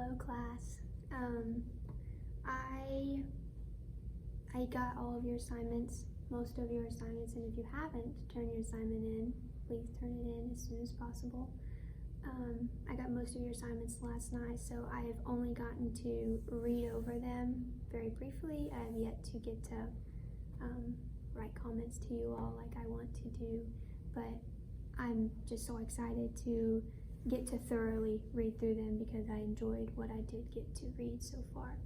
Hello class. I got all of your assignments, most of your assignments, and if you haven't turned your assignment in, please turn it in as soon as possible. I got most of your assignments last night, so I have only gotten to read over them very briefly. I have yet to get to write comments to you all like I want to do, but I'm just so excited to get to thoroughly read through them because I enjoyed what I did get to read so far.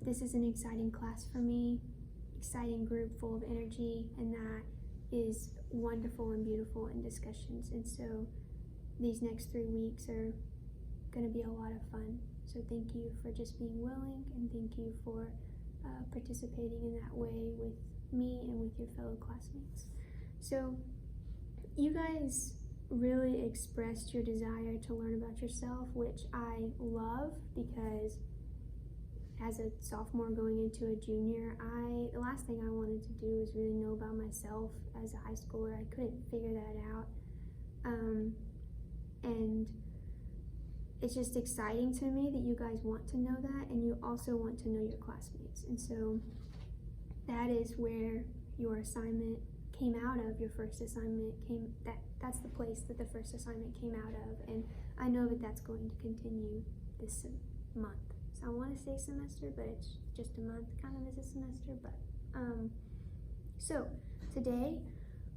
This is an exciting class for me, exciting group full of energy, and that is wonderful and beautiful in discussions. And so these next 3 weeks are going to be a lot of fun. So thank you for just being willing, and thank you for participating in that way with me and with your fellow classmates. So you guys really expressed your desire to learn about yourself, which I love, because as a sophomore going into a junior, the last thing I wanted to do was really know about myself as a high schooler. I couldn't figure that out. And it's just exciting to me that you guys want to know that, and you also want to know your classmates. And so that is where your assignment came out of. Your first assignment that's the place that the first assignment came out of, and I know that that's going to continue this month. So I want to say semester, but it's just a month, kind of as a semester. But so today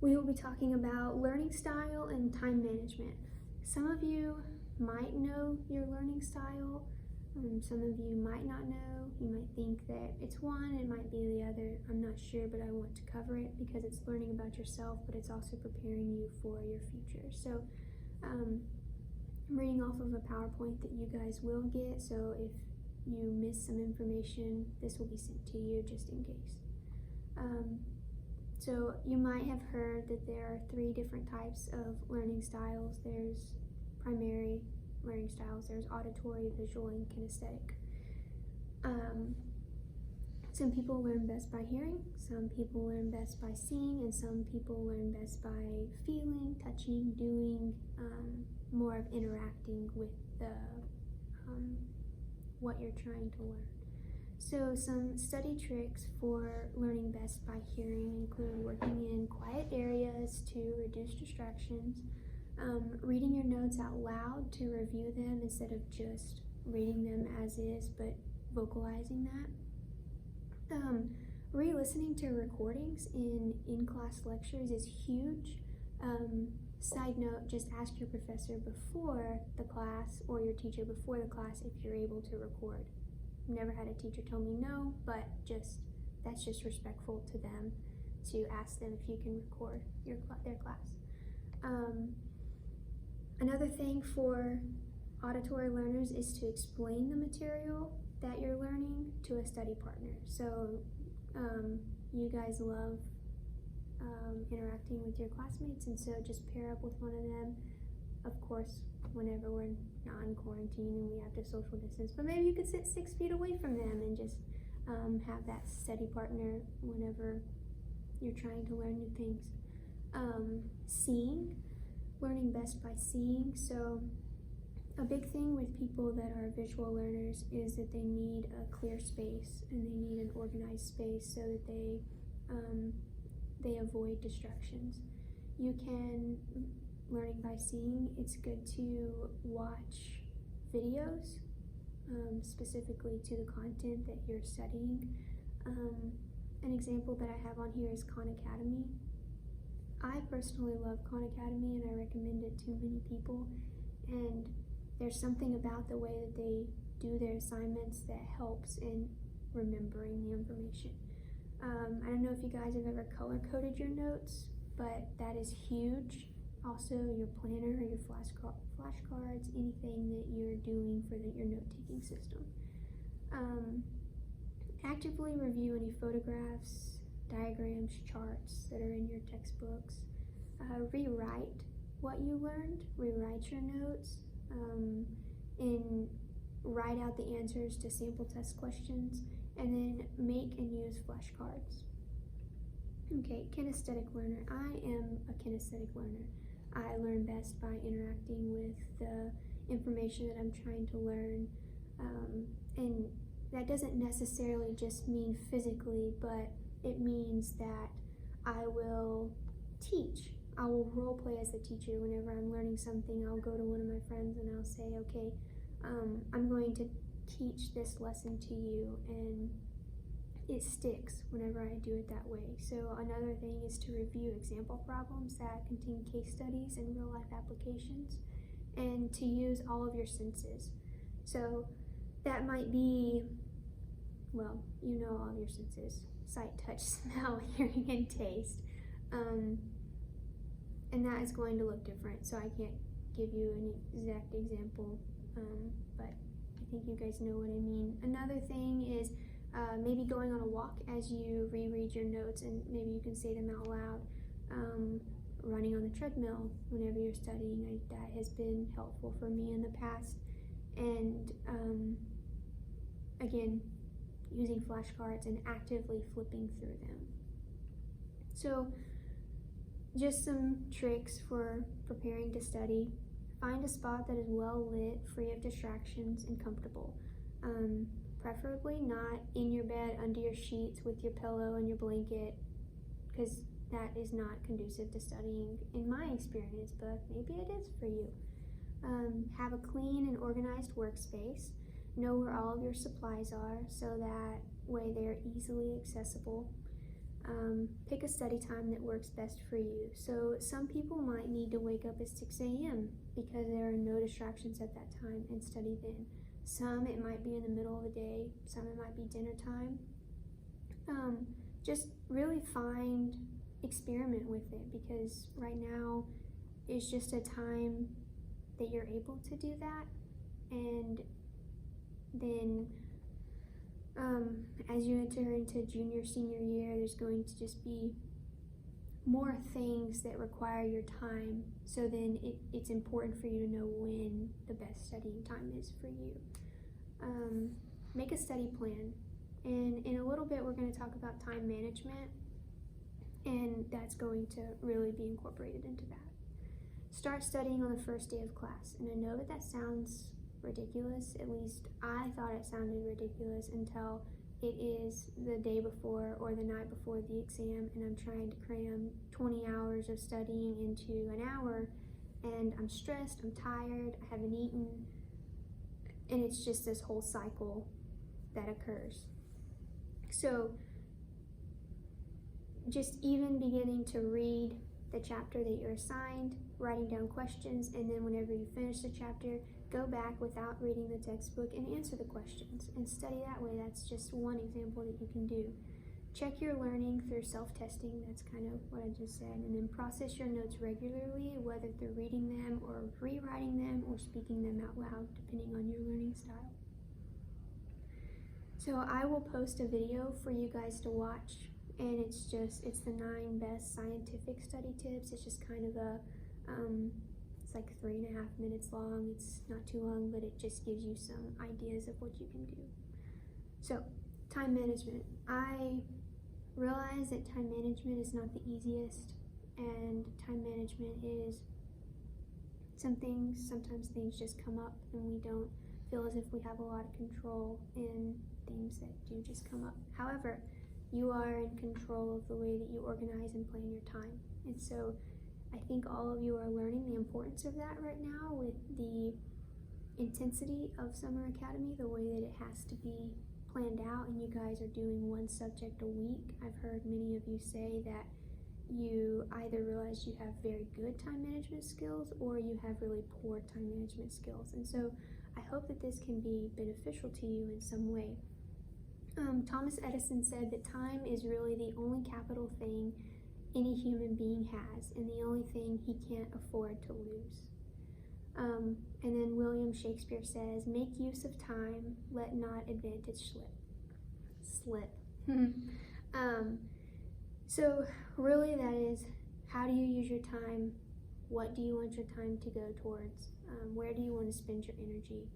we will be talking about learning style and time management. Some of you might know your learning style, some of you might not know. You might think that it's one, it might be the other. I'm not sure, but I want to cover it because it's learning about yourself, but it's also preparing you for your future. So I'm reading off of a PowerPoint that you guys will get, so if you miss some information, this will be sent to you just in case. So you might have heard that there are 3 different types of learning styles. There's primary learning styles, there's auditory, visual, and kinesthetic. Some people learn best by hearing, some people learn best by seeing, and some people learn best by feeling, touching, doing, more of interacting with what you're trying to learn. So some study tricks for learning best by hearing include working in quiet areas to reduce distractions, reading your notes out loud to review them instead of just reading them as is, but vocalizing that. Re-listening to recordings in class lectures is huge. Side note, just ask your professor before the class or your teacher before the class if you're able to record. I've never had a teacher tell me no, but that's just respectful to them to ask them if you can record their class. Another thing for auditory learners is to explain the material that you're learning to a study partner. So you guys love interacting with your classmates, and so just pair up with one of them, of course, whenever we're not in quarantine and we have to social distance, but maybe you could sit 6 feet away from them and just have that study partner whenever you're trying to learn new things. Seeing, learning best by seeing. So a big thing with people that are visual learners is that they need a clear space and they need an organized space so that they avoid distractions. You can, learning by seeing, it's good to watch videos specifically to the content that you're studying. An example that I have on here is Khan Academy. I personally love Khan Academy and I recommend it to many people, and there's something about the way that they do their assignments that helps in remembering the information. I don't know if you guys have ever color-coded your notes, but that is huge. Also, your planner or your flashcards, anything that you're doing for your note-taking system. Actively review any photographs, diagrams, charts that are in your textbooks. Rewrite what you learned, rewrite your notes, and write out the answers to sample test questions, and then make and use flashcards. Okay, kinesthetic learner. I am a kinesthetic learner. I learn best by interacting with the information that I'm trying to learn. And that doesn't necessarily just mean physically, but it means that I will teach. I will role play as a teacher. Whenever I'm learning something, I'll go to one of my friends and I'll say, okay, I'm going to teach this lesson to you, and it sticks whenever I do it that way. So another thing is to review example problems that contain case studies and real life applications, and to use all of your senses. So that might be, well, you know, all of your senses: sight, touch, smell, hearing, and taste. And that is going to look different, so I can't give you an exact example, but I think you guys know what I mean. Another thing is maybe going on a walk as you reread your notes, and maybe you can say them out loud. Running on the treadmill whenever you're studying, that has been helpful for me in the past. And again, using flashcards and actively flipping through them. So just some tricks for preparing to study. Find a spot that is well lit, free of distractions, and comfortable. Preferably not in your bed, under your sheets, with your pillow and your blanket, because that is not conducive to studying in my experience, but maybe it is for you. Have a clean and organized workspace. Know where all of your supplies are, so that way they're easily accessible. Pick a study time that works best for you. So some people might need to wake up at 6 a.m. because there are no distractions at that time, and study then. Some it might be in the middle of the day, some it might be dinner time. Just really experiment with it, because right now is just a time that you're able to do that. And then as you enter into junior, senior year, there's going to just be more things that require your time. So then it's important for you to know when the best studying time is for you. Make a study plan. And in a little bit, we're going to talk about time management, and that's going to really be incorporated into that. Start studying on the first day of class. And I know that sounds ridiculous. At least I thought it sounded ridiculous until it is the day before or the night before the exam, and I'm trying to cram 20 hours of studying into an hour, and I'm stressed, I'm tired, I haven't eaten, and it's just this whole cycle that occurs. So just even beginning to read the chapter that you're assigned, writing down questions, and then whenever you finish the chapter, go back without reading the textbook and answer the questions and study that way. That's just one example that you can do. Check your learning through self-testing. That's kind of what I just said. And then process your notes regularly, whether through reading them or rewriting them or speaking them out loud, depending on your learning style. So I will post a video for you guys to watch, and it's the 9 best scientific study tips. It's just kind of a it's like 3.5 minutes long. It's not too long, but it just gives you some ideas of what you can do. So, time management. I realize that time management is not the easiest, and time management is sometimes things just come up and we don't feel as if we have a lot of control in things that do just come up. However, you are in control of the way that you organize and plan your time. And so I think all of you are learning the importance of that right now with the intensity of Summer Academy, the way that it has to be planned out, and you guys are doing one subject a week. I've heard many of you say that you either realize you have very good time management skills or you have really poor time management skills. And so I hope that this can be beneficial to you in some way. Thomas Edison said that time is really the only capital thing any human being has, and the only thing he can't afford to lose. And then William Shakespeare says, make use of time, let not advantage slip. So really that is, how do you use your time? What do you want your time to go towards? Where do you want to spend your energy?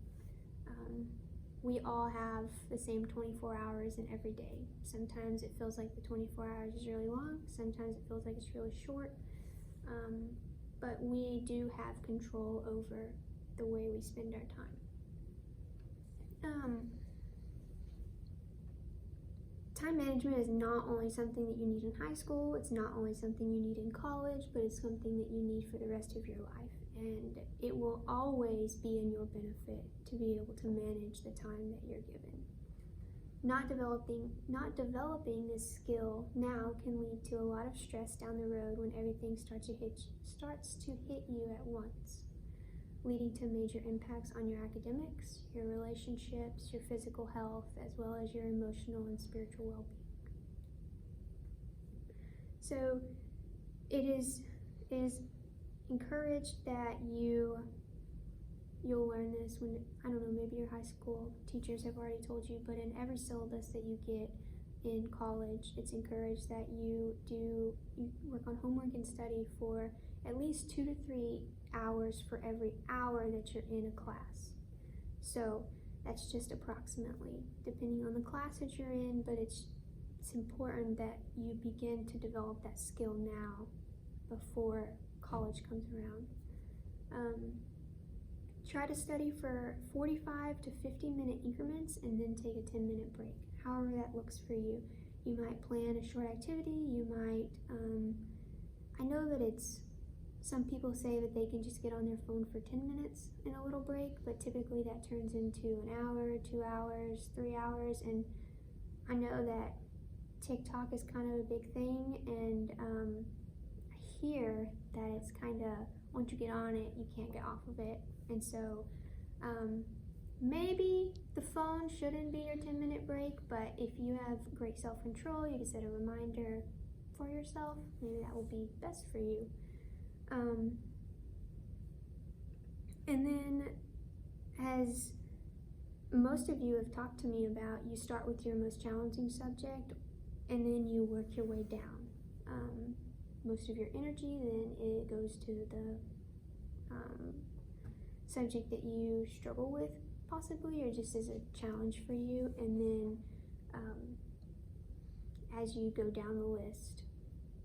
We all have the same 24 hours in every day. Sometimes it feels like the 24 hours is really long. Sometimes it feels like it's really short. But we do have control over the way we spend our time. Time management is not only something that you need in high school, it's not only something you need in college, but it's something that you need for the rest of your life. And it will always be in your benefit to be able to manage the time that you're given. Not developing this skill now can lead to a lot of stress down the road when everything starts to hit you at once, leading to major impacts on your academics, your relationships, your physical health, as well as your emotional and spiritual well-being. So it is encouraged that you'll learn this when, I don't know, maybe your high school teachers have already told you, but in every syllabus that you get in college, it's encouraged that you work on homework and study for at least 2 to 3 hours for every hour that you're in a class. So that's just approximately, depending on the class that you're in, but it's important that you begin to develop that skill now before college comes around. Try to study for 45 to 50-minute increments and then take a 10-minute break, however that looks for you. You might plan a short activity, you might, I know that some people say that they can just get on their phone for 10 minutes in a little break, but typically that turns into an hour, 2 hours, 3 hours, and I know that TikTok is kind of a big thing, and I hear that it's kind of, once you get on it, you can't get off of it. And so maybe the phone shouldn't be your 10-minute break, but if you have great self-control, you can set a reminder for yourself. Maybe that will be best for you. And then, as most of you have talked to me about, you start with your most challenging subject and then you work your way down. Most of your energy, then it goes to the subject that you struggle with possibly, or just as a challenge for you, and then as you go down the list,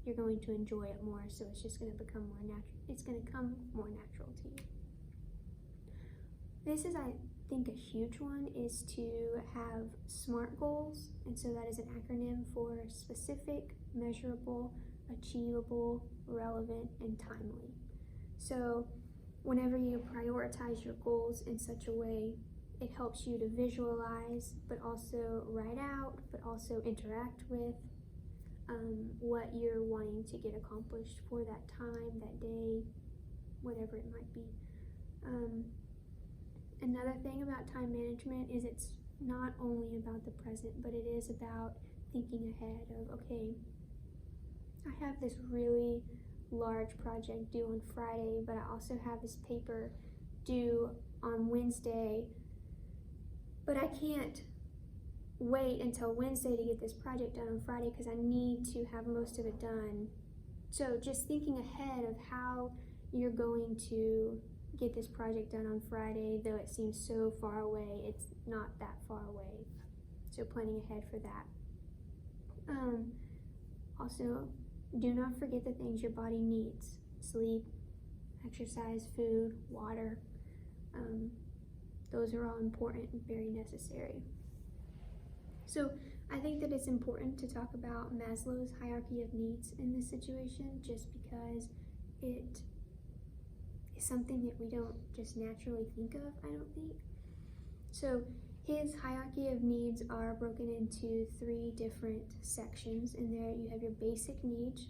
you're going to enjoy it more, so it's just going to become more natural. It's going to come more natural to you. This is, I think, a huge one, is to have SMART goals, and so that is an acronym for specific, measurable, achievable, relevant, and timely. So whenever you prioritize your goals in such a way, it helps you to visualize, but also write out, but also interact with what you're wanting to get accomplished for that time, that day, whatever it might be. Another thing about time management is it's not only about the present, but it is about thinking ahead of, okay, I have this really large project due on Friday, but I also have this paper due on Wednesday, but I can't wait until Wednesday to get this project done on Friday because I need to have most of it done. So just thinking ahead of how you're going to get this project done on Friday, though it seems so far away, it's not that far away. So planning ahead for that. Also, do not forget the things your body needs: sleep, exercise, food, water. Those are all important and very necessary. So I think that it's important to talk about Maslow's hierarchy of needs in this situation, just because it is something that we don't just naturally think of, I don't think. So his hierarchy of needs are broken into 3 different sections. In there you have your basic needs,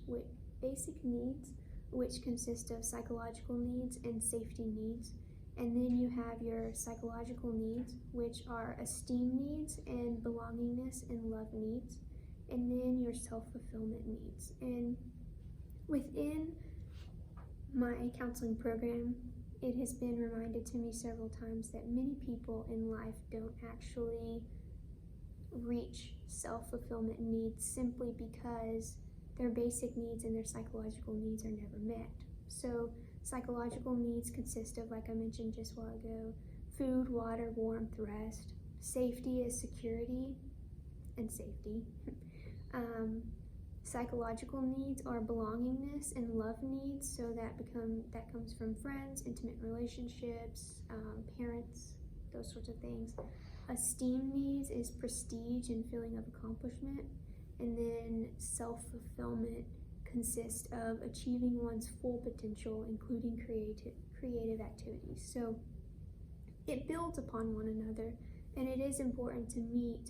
which consist of psychological needs and safety needs. And then you have your psychological needs, which are esteem needs and belongingness and love needs. And then your self-fulfillment needs. And within my counseling program, it has been reminded to me several times that many people in life don't actually reach self-fulfillment needs simply because their basic needs and their psychological needs are never met. So psychological needs consist of, like I mentioned just a while ago, food, water, warmth, rest. Safety is security and safety. Psychological needs are belongingness and love needs, so that comes from friends, intimate relationships, parents, those sorts of things. Esteem needs is prestige and feeling of accomplishment, and then self-fulfillment consists of achieving one's full potential, including creative activities. So it builds upon one another, and it is important to meet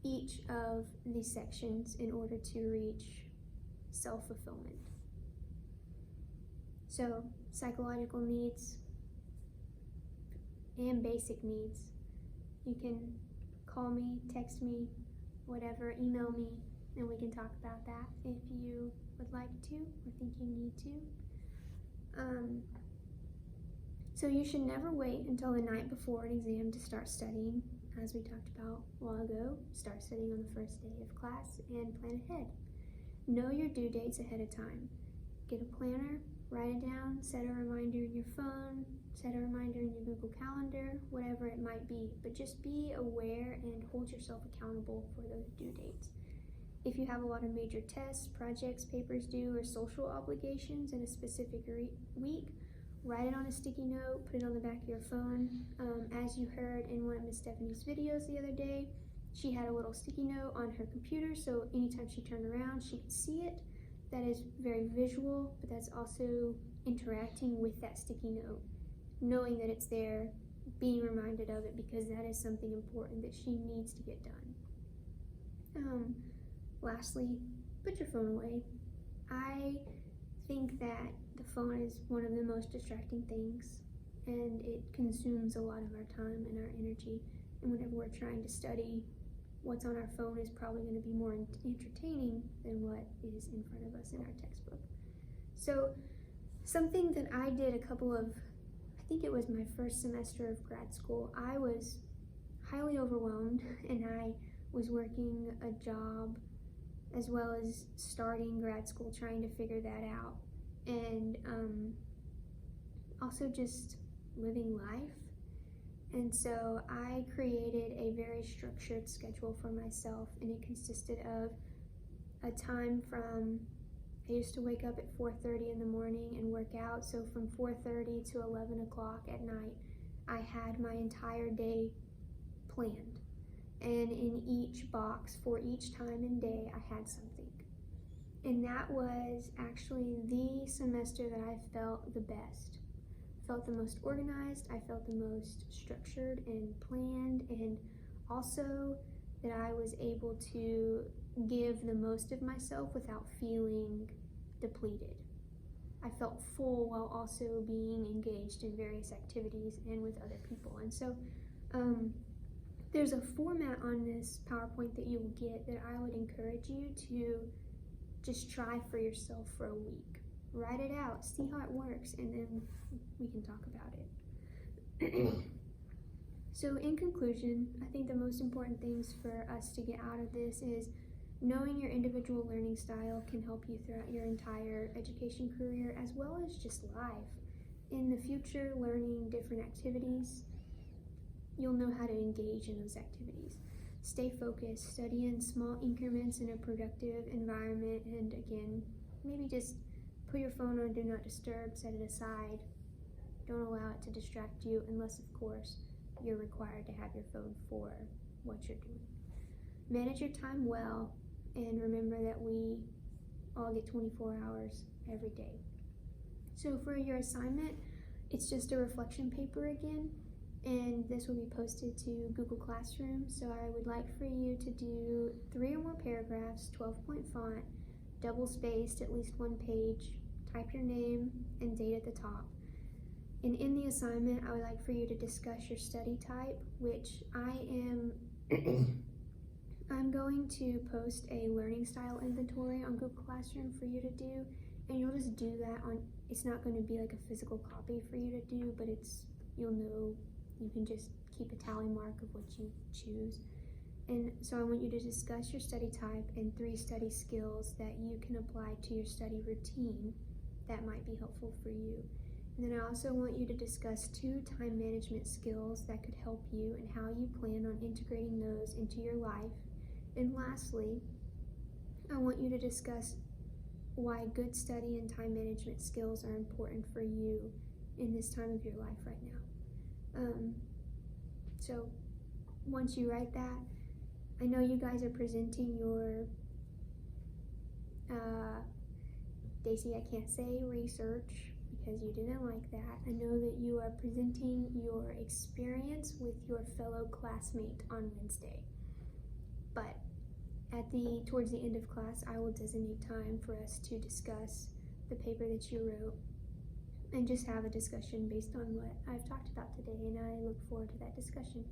each of these sections in order to reach self-fulfillment. So psychological needs and basic needs. You can call me, text me, whatever, email me, and we can talk about that if you would like to or think you need to. So you should never wait until the night before an exam to start studying. As we talked about a while ago, start studying on the first day of class and plan ahead. Know your due dates ahead of time. Get a planner, write it down, set a reminder in your phone, set a reminder in your Google Calendar, whatever it might be. But just be aware and hold yourself accountable for those due dates. If you have a lot of major tests, projects, papers due, or social obligations in a specific week, write it on a sticky note, put it on the back of your phone. As you heard in one of Miss Stephanie's videos the other day, she had a little sticky note on her computer, so anytime she turned around, she could see it. That is very visual, but that's also interacting with that sticky note, knowing that it's there, being reminded of it, because that is something important that she needs to get done. Lastly, put your phone away. I think that the phone is one of the most distracting things, and it consumes a lot of our time and our energy. And whenever we're trying to study, what's on our phone is probably going to be more entertaining than what is in front of us in our textbook. So something that I did I think it was my first semester of grad school, I was highly overwhelmed, and I was working a job as well as starting grad school, trying to figure that out, and also just living life. And so I created a very structured schedule for myself, and it consisted of a time from, I used to wake up at 4:30 in the morning and work out, so from 4:30 to 11 o'clock at night, I had my entire day planned. And in each box for each time and day, I had something. And that was actually the semester that I felt the best. Felt the most organized, I felt the most structured and planned, and also that I was able to give the most of myself without feeling depleted. I felt full while also being engaged in various activities and with other people. And so there's a format on this PowerPoint that you will get that I would encourage you to just try for yourself for a week. Write it out, see how it works, and then we can talk about it. So in conclusion, I think the most important things for us to get out of this is knowing your individual learning style can help you throughout your entire education career, as well as just life. In the future, learning different activities, you'll know how to engage in those activities. Stay focused, study in small increments in a productive environment, and again, maybe just put your phone on Do Not Disturb, set it aside. Don't allow it to distract you unless, of course, you're required to have your phone for what you're doing. Manage your time well, and remember that we all get 24 hours every day. So for your assignment, it's just a reflection paper again, and this will be posted to Google Classroom. So I would like for you to do 3 or more paragraphs, 12-point font, double spaced, at least 1 page, type your name and date at the top. And in the assignment, I would like for you to discuss your study type, which I'm going to post a learning style inventory on Google Classroom for you to do, and you'll just do that it's not going to be like a physical copy for you to do, but you'll know, you can just keep a tally mark of what you choose. And so I want you to discuss your study type and 3 study skills that you can apply to your study routine that might be helpful for you. And then I also want you to discuss 2 time management skills that could help you and how you plan on integrating those into your life. And lastly, I want you to discuss why good study and time management skills are important for you in this time of your life right now. So once you write that, I know you guys are presenting your, Daisy, I can't say research because you didn't like that. I know that you are presenting your experience with your fellow classmate on Wednesday. But towards the end of class, I will designate time for us to discuss the paper that you wrote and just have a discussion based on what I've talked about today, and I look forward to that discussion.